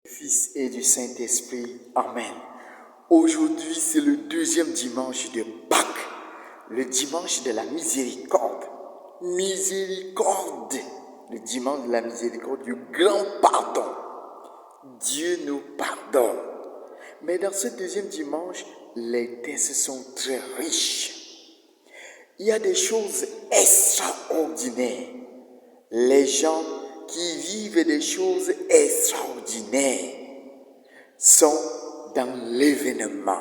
Fils et du Saint-Esprit. Amen. Aujourd'hui, c'est le deuxième dimanche de Pâques, le dimanche de la miséricorde. Miséricorde, le dimanche de la miséricorde, du grand pardon. Dieu nous pardonne. Mais dans ce deuxième dimanche, les textes sont très riches. Il y a des choses extraordinaires. Les gens qui vivent des choses extraordinaires sont dans l'événement.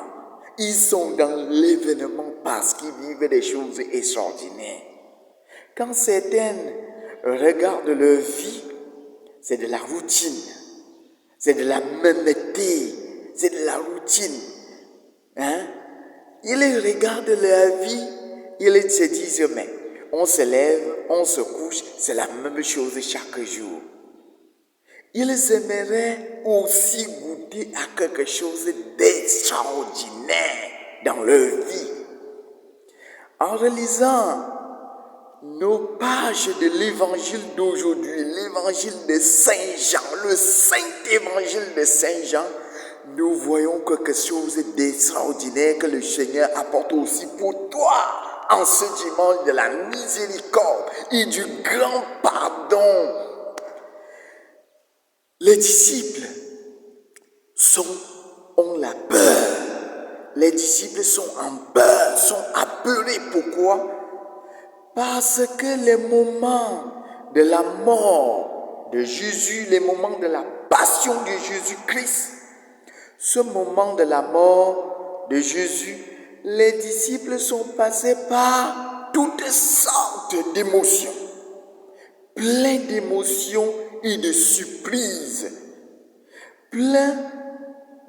Ils sont dans l'événement parce qu'ils vivent des choses extraordinaires. Quand certains regardent leur vie, c'est de la routine, c'est de la mêmeté, c'est de la routine. Ils regardent leur vie, ils se disent, mais on se lève, on se couche, c'est la même chose chaque jour. Ils aimeraient aussi goûter à quelque chose d'extraordinaire dans leur vie. En relisant nos pages de l'évangile d'aujourd'hui, l'évangile de Saint Jean, le Saint-Évangile de Saint Jean, nous voyons quelque chose d'extraordinaire que le Seigneur apporte aussi pour toi en ce dimanche de la miséricorde et du grand pardon. Les disciples ont la peur. Les disciples sont en peur, sont apeurés. Pourquoi? Parce que les moments de la mort de Jésus, les moments de la passion de Jésus-Christ, ce moment de la mort de Jésus, les disciples sont passés par toutes sortes d'émotions, plein d'émotions et de surprises, plein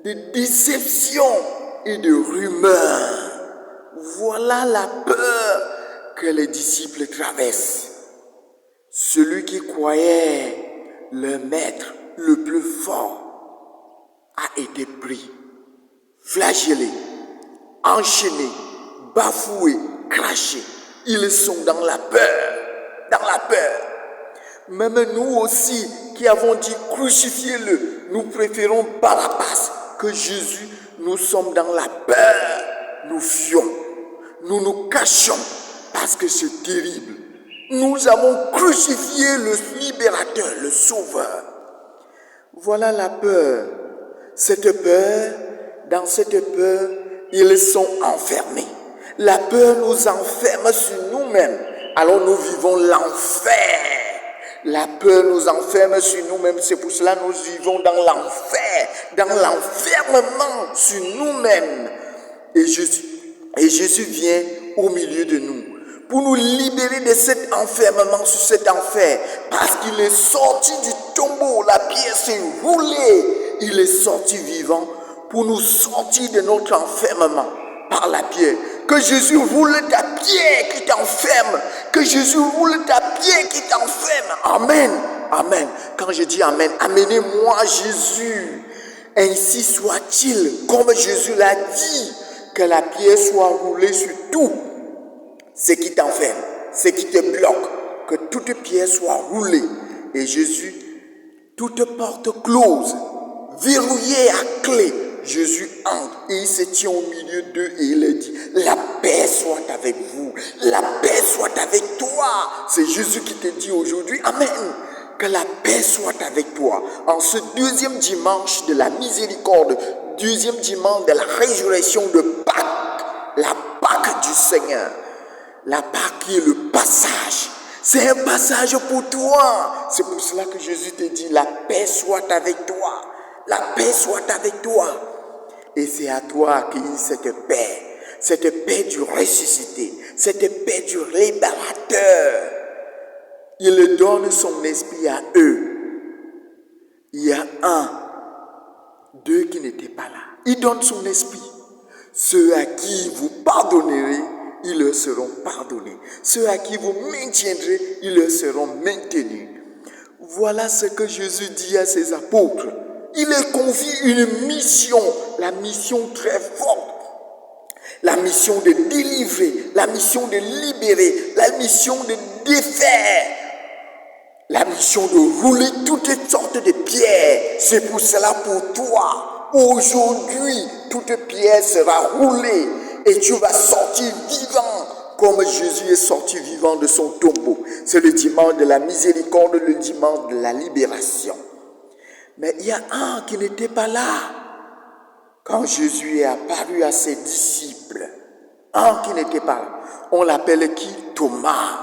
de déceptions et de rumeurs. Voilà la peur que les disciples traversent. Celui qui croyait le maître le plus fort a été pris, flagellé, enchaîné, bafoué, craché. Ils sont dans la peur, dans la peur. Même nous aussi qui avons dit crucifiez-le, nous préférons Barabbas que Jésus. Nous sommes dans la peur, nous fuyons, nous nous cachons parce que c'est terrible. Nous avons crucifié le libérateur, le sauveur. Voilà la peur. Cette peur, dans cette peur, ils sont enfermés. La peur nous enferme sur nous-mêmes. Alors nous vivons l'enfer. La peur nous enferme sur nous-mêmes. C'est pour cela que nous vivons dans l'enfer, dans l'enfermement sur nous-mêmes. Et Jésus vient au milieu de nous pour nous libérer de cet enfermement sur cet enfer. Parce qu'il est sorti du tombeau, la pierre s'est roulée. Il est sorti vivant pour nous sortir de notre enfermement par la pierre. Que Jésus roule ta pierre qui t'enferme. Que Jésus roule ta pierre qui t'enferme. Amen. Amen. Quand je dis Amen, amenez-moi Jésus. Ainsi soit-il, comme Jésus l'a dit, que la pierre soit roulée sur tout ce qui t'enferme, ce qui te bloque, que toute pierre soit roulée. Et Jésus, toute porte close, verrouillée à clé, Jésus entre et il se tient au milieu d'eux et il leur dit, la paix soit avec vous, la paix soit avec toi. C'est Jésus qui te dit aujourd'hui, Amen, que la paix soit avec toi. En ce deuxième dimanche de la miséricorde, deuxième dimanche de la résurrection de Pâques, la Pâques du Seigneur, la Pâques qui est le passage. C'est un passage pour toi. C'est pour cela que Jésus te dit, la paix soit avec toi. La paix soit avec toi. Et c'est à toi d'accueillir cette paix du ressuscité, cette paix du libérateur. Il donne son esprit à eux. Il y a deux qui n'étaient pas là. Il donne son esprit. Ceux à qui vous pardonnerez, ils leur seront pardonnés. Ceux à qui vous maintiendrez, ils leur seront maintenus. Voilà ce que Jésus dit à ses apôtres. Il leur confie une mission, la mission très forte. La mission de délivrer, la mission de libérer, la mission de défaire, la mission de rouler toutes sortes de pierres. C'est pour cela, pour toi, aujourd'hui, toute pierre sera roulée et tu vas sortir vivant comme Jésus est sorti vivant de son tombeau. C'est le dimanche de la miséricorde, le dimanche de la libération. Mais il y a un qui n'était pas là quand Jésus est apparu à ses disciples. Un qui n'était pas là. On l'appelle qui? Thomas.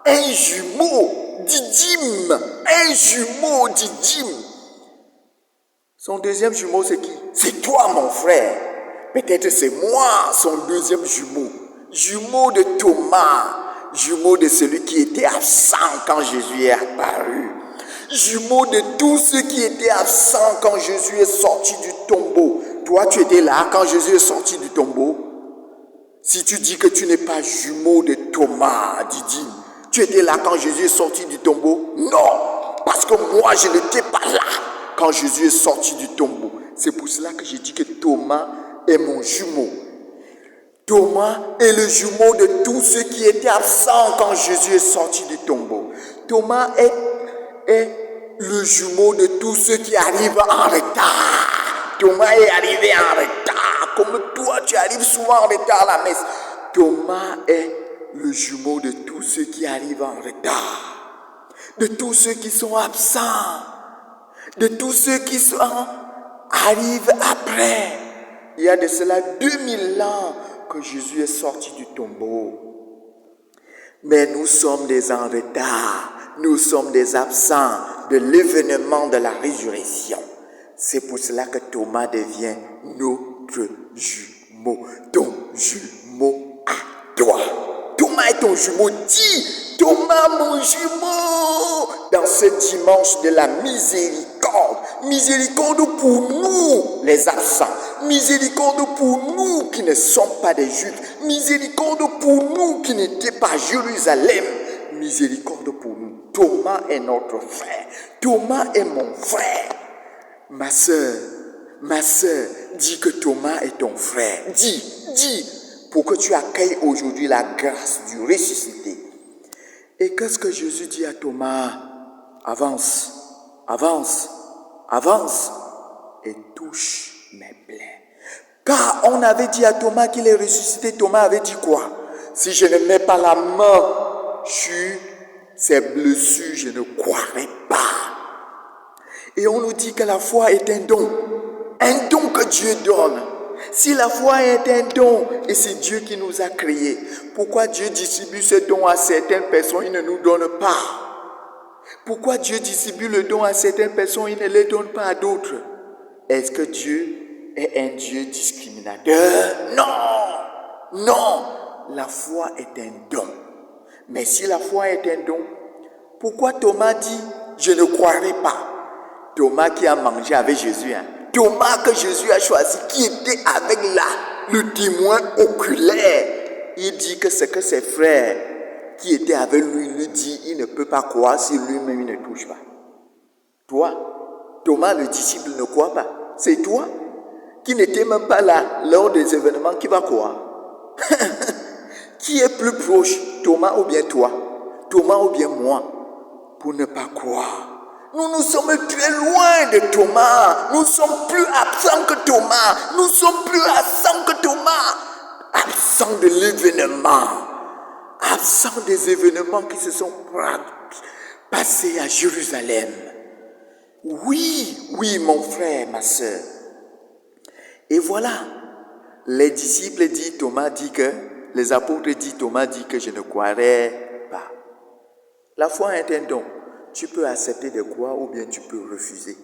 Un jumeau Didyme. Un jumeau Didyme. Son deuxième jumeau, c'est qui? C'est toi, mon frère. Peut-être c'est moi, son deuxième jumeau. Jumeau de Thomas. Jumeau de celui qui était absent quand Jésus est apparu. Jumeau de tous ceux qui étaient absents quand Jésus est sorti du tombeau. Toi, tu étais là quand Jésus est sorti du tombeau. Si tu dis que tu n'es pas jumeau de Thomas, Didyme, tu étais là quand Jésus est sorti du tombeau? Non, parce que moi, je n'étais pas là quand Jésus est sorti du tombeau. C'est pour cela que je dis que Thomas est mon jumeau. Thomas est le jumeau de tous ceux qui étaient absents quand Jésus est sorti du tombeau. Thomas est le jumeau de tous ceux qui arrivent en retard. Thomas est arrivé en retard, comme toi tu arrives souvent en retard à la messe. Thomas est le jumeau de tous ceux qui arrivent en retard, de tous ceux qui sont absents, de tous ceux qui arrivent après. Il y a de cela 2000 ans que Jésus est sorti du tombeau. Mais nous sommes des en retard, nous sommes des absents de l'événement de la résurrection. C'est pour cela que Thomas devient notre jumeau, ton jumeau à toi. Thomas est ton jumeau. Dis, Thomas mon jumeau, dans ce dimanche de la miséricorde. Miséricorde pour nous, les absents. Miséricorde pour nous qui ne sommes pas des Juifs. Miséricorde pour nous qui n'étaient pas à Jérusalem. Miséricorde pour nous. Thomas est notre frère. Thomas est mon frère. Ma sœur, dis que Thomas est ton frère. Dis, pour que tu accueilles aujourd'hui la grâce du ressuscité. Et qu'est-ce que Jésus dit à Thomas? Avance, avance, avance et touche mes plaies. Car on avait dit à Thomas qu'il est ressuscité. Thomas avait dit quoi? Si je ne mets pas la main sur ses blessures, je ne croirai pas. Et on nous dit que la foi est un don que Dieu donne. Si la foi est un don, et c'est Dieu qui nous a créés, pourquoi Dieu distribue ce don à certaines personnes, il ne nous donne pas? Pourquoi Dieu distribue le don à certaines personnes, il ne les donne pas à d'autres? Est-ce que Dieu est un Dieu discriminateur? Non, la foi est un don. Mais si la foi est un don, pourquoi Thomas dit, je ne croirai pas? Thomas qui a mangé avec Jésus, Thomas que Jésus a choisi, qui était avec le témoin oculaire. Il dit que c'est que ses frères qui étaient avec lui dit, il ne peut pas croire si lui-même il ne touche pas. Toi, Thomas le disciple ne croit pas. C'est toi qui n'étais même pas là lors des événements qui va croire. Qui est plus proche, Thomas ou bien toi? Thomas ou bien moi, pour ne pas croire? Nous sommes très loin de Thomas. Nous sommes plus absents que Thomas. Nous sommes plus absents que Thomas. Absents de l'événement. Absents des événements qui se sont passés à Jérusalem. Oui, mon frère, ma soeur. Et voilà, les disciples disent, Thomas dit que, les apôtres disent, Thomas dit que je ne croirai pas. La foi est un don. Tu peux accepter de croire ou bien tu peux refuser.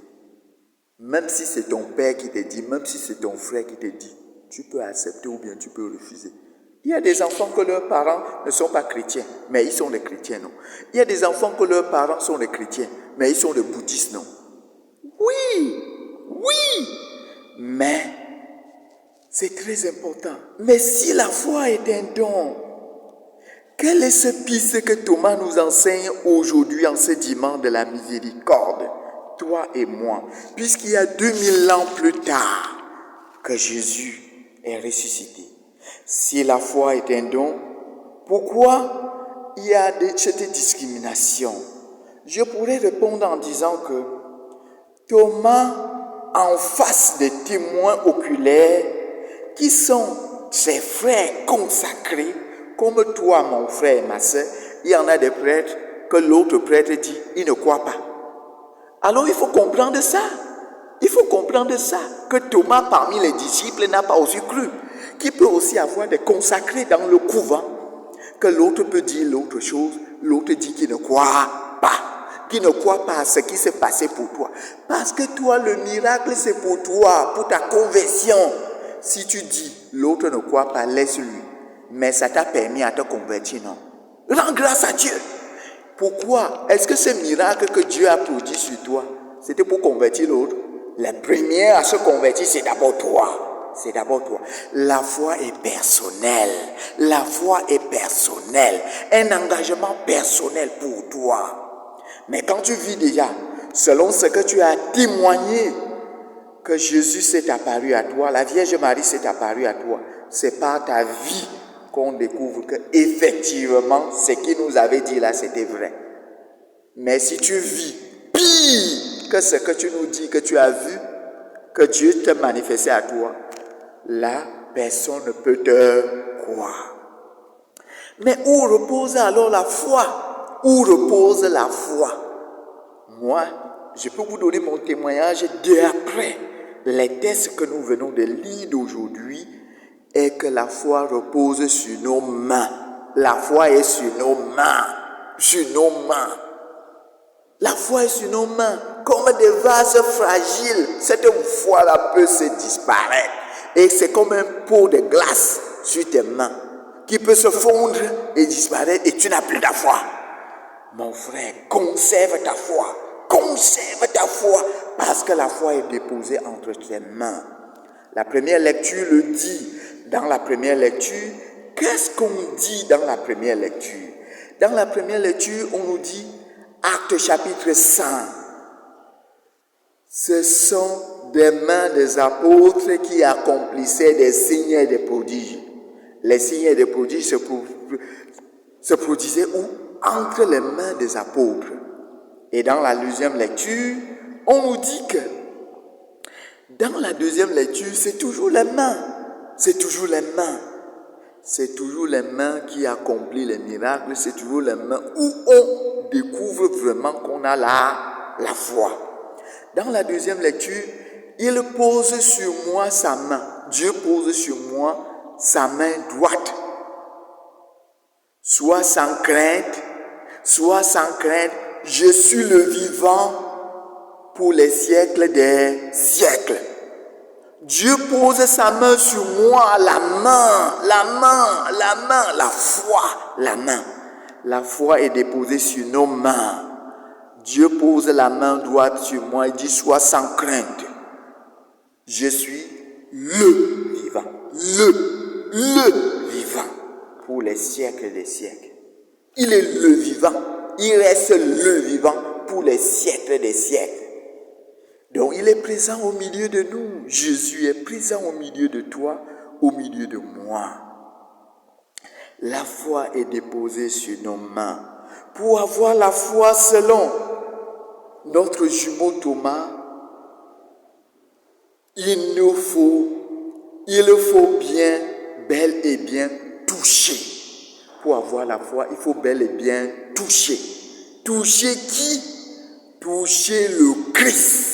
Même si c'est ton père qui te dit, même si c'est ton frère qui te dit, tu peux accepter ou bien tu peux refuser. Il y a des enfants que leurs parents ne sont pas chrétiens, mais ils sont des chrétiens, non. Il y a des enfants que leurs parents sont des chrétiens, mais ils sont des bouddhistes, non. Oui, mais c'est très important. Mais si la foi est un don, quelle est cette piste que Thomas nous enseigne aujourd'hui en ce dimanche de la miséricorde, toi et moi, puisqu'il y a 2000 ans plus tard que Jésus est ressuscité. Si la foi est un don, pourquoi il y a cette discrimination? Je pourrais répondre en disant que Thomas, en face des témoins oculaires qui sont ses frères consacrés, comme toi, mon frère et ma soeur, il y en a des prêtres que l'autre prêtre dit, il ne croit pas. Alors il faut comprendre ça. Il faut comprendre ça, que Thomas parmi les disciples n'a pas aussi cru, qu'il peut aussi avoir des consacrés dans le couvent, que l'autre peut dire l'autre chose, l'autre dit qu'il ne croit pas, qu'il ne croit pas à ce qui s'est passé pour toi. Parce que toi, le miracle, c'est pour toi, pour ta conversion. Si tu dis l'autre ne croit pas, laisse-lui. Mais ça t'a permis à te convertir, non? Rends grâce à Dieu. Pourquoi? Est-ce que ce miracle que Dieu a produit sur toi, c'était pour convertir l'autre? La première à se convertir, c'est d'abord toi. C'est d'abord toi. La foi est personnelle. La foi est personnelle. Un engagement personnel pour toi. Mais quand tu vis déjà, selon ce que tu as témoigné, que Jésus s'est apparu à toi, la Vierge Marie s'est apparue à toi, c'est par ta vie qu'on découvre que effectivement, ce qu'il nous avait dit là, c'était vrai. Mais si tu vis pire que ce que tu nous dis, que tu as vu, que Dieu t'a manifesté à toi, là, personne ne peut te croire. Mais où repose alors la foi? Où repose la foi? Moi, je peux vous donner mon témoignage d'après les textes que nous venons de lire d'aujourd'hui, est que la foi repose sur nos mains. La foi est sur nos mains. Sur nos mains. La foi est sur nos mains. Comme des vases fragiles, cette foi-là peut se disparaître. Et c'est comme un pot de glace sur tes mains qui peut se fondre et disparaître et tu n'as plus ta foi. Mon frère, conserve ta foi. Conserve ta foi parce que la foi est déposée entre tes mains. La première lecture le dit. Dans la première lecture, qu'est-ce qu'on dit dans la première lecture? Dans la première lecture, on nous dit, Actes chapitre 5. Ce sont des mains des apôtres qui accomplissaient des signes et des prodiges. Les signes et des prodiges se produisaient où? Entre les mains des apôtres. Et dans la deuxième lecture, on nous dit que dans la deuxième lecture, c'est toujours les mains. C'est toujours les mains. C'est toujours les mains qui accomplissent les miracles. C'est toujours les mains où on découvre vraiment qu'on a la foi. Dans la deuxième lecture, il pose sur moi sa main. Dieu pose sur moi sa main droite. Soit sans crainte, je suis le vivant pour les siècles des siècles. Dieu pose sa main sur moi, la foi, la main. La foi est déposée sur nos mains. Dieu pose la main droite sur moi et dit, sois sans crainte. Je suis le vivant, le vivant pour les siècles des siècles. Il est le vivant, il reste le vivant pour les siècles des siècles. Donc il est présent au milieu de nous. Jésus est présent au milieu de toi, au milieu de moi. La foi est déposée sur nos mains. Pour avoir la foi selon notre jumeau Thomas, il faut bien, bel et bien toucher. Pour avoir la foi, il faut bel et bien toucher. Toucher qui? Toucher le Christ.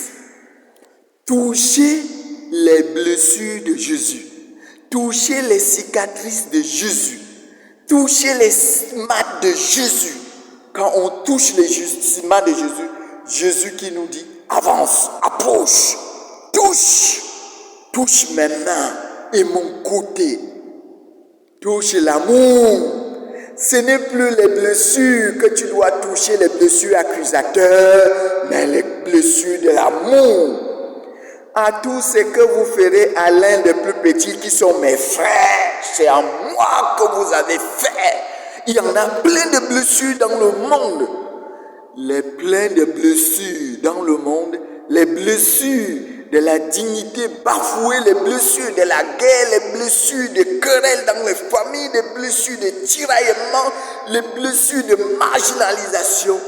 Toucher les blessures de Jésus. Toucher les cicatrices de Jésus. Toucher les stigmates de Jésus. Quand on touche les stigmates de Jésus, Jésus qui nous dit, avance, approche, touche mes mains et mon côté. Touche l'amour. Ce n'est plus les blessures que tu dois toucher, les blessures accusateurs, mais les blessures de l'amour. À tout ce que vous ferez à l'un des plus petits qui sont mes frères, c'est à moi que vous avez fait. Il y en a plein de blessures dans le monde. Les pleins de blessures dans le monde, les blessures de la dignité bafouée, les blessures de la guerre, les blessures de querelles dans les familles, les blessures de tiraillement, les blessures de marginalisation.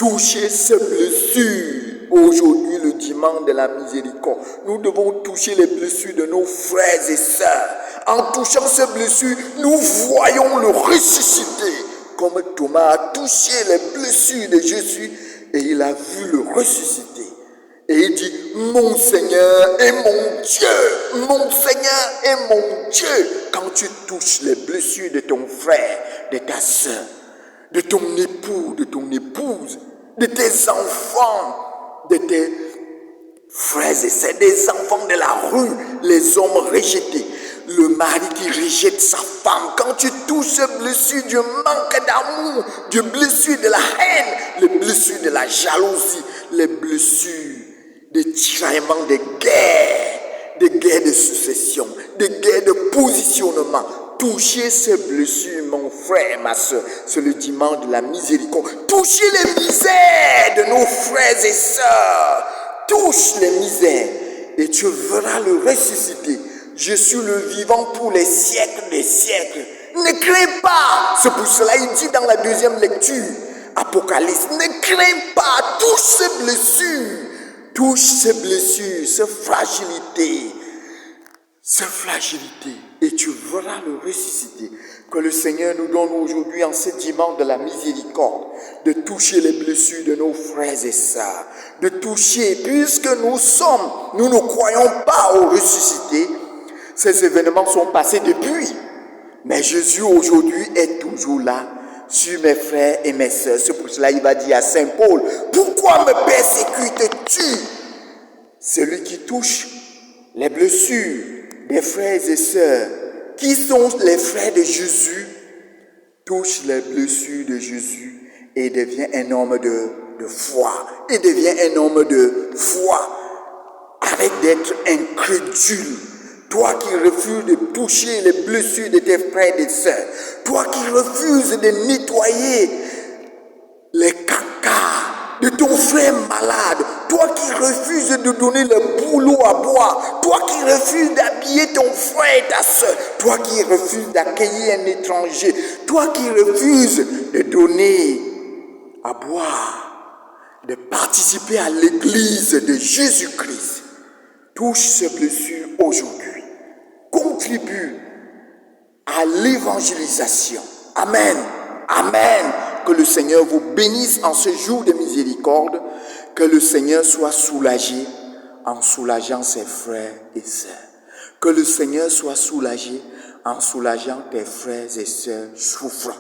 toucher ces blessures. Aujourd'hui, le dimanche de la miséricorde, nous devons toucher les blessures de nos frères et sœurs. En touchant ces blessures, nous voyons le ressuscité. Comme Thomas a touché les blessures de Jésus et il a vu le ressuscité. Et il dit, mon Seigneur et mon Dieu, mon Seigneur et mon Dieu. Quand tu touches les blessures de ton frère, de ta soeur, de ton époux, de ton épouse, de tes enfants, de tes frères et sœurs, des enfants de la rue, les hommes rejetés, le mari qui rejette sa femme, quand tu touches ces blessures du manque d'amour, des blessures de la haine, les blessures de la jalousie, les blessures de tiraillement, de guerres de succession, de guerres de positionnement. Touchez ces blessures, mon frère et ma soeur, c'est le dimanche de la miséricorde. Touchez les misères de nos frères et sœurs. Touche les misères et tu verras le ressusciter. Je suis le vivant pour les siècles des siècles. Ne crains pas. C'est pour cela qu'il dit dans la deuxième lecture, Apocalypse, ne crains pas. Touche ces blessures. Touche ces blessures, ces fragilités. Et tu verras le ressusciter. Que le Seigneur nous donne aujourd'hui, en ce dimanche de la miséricorde, de toucher les blessures de nos frères et sœurs. De toucher, puisque nous ne croyons pas au ressuscité. Ces événements sont passés depuis. Mais Jésus aujourd'hui est toujours là, sur mes frères et mes sœurs. C'est pour cela qu'il va dire à Saint Paul, pourquoi me persécutes-tu? Celui qui touche les blessures des frères et sœurs, qui sont les frères de Jésus, touche les blessures de Jésus et devient un homme de foi. Et devient un homme de foi. Arrête d'être incrédule. Toi qui refuses de toucher les blessures de tes frères et sœurs. Toi qui refuses de nettoyer les cacas de ton frère malade. Toi qui refuses de donner le boulot à boire. Toi qui refuses d'habiller ton frère et ta soeur. Toi qui refuses d'accueillir un étranger. Toi qui refuses de donner à boire. De participer à l'église de Jésus-Christ. Touche ces blessures aujourd'hui. Contribue à l'évangélisation. Amen. Amen. Que le Seigneur vous bénisse en ce jour de miséricorde. Que le Seigneur soit soulagé en soulageant ses frères et sœurs. Que le Seigneur soit soulagé en soulageant tes frères et sœurs souffrants.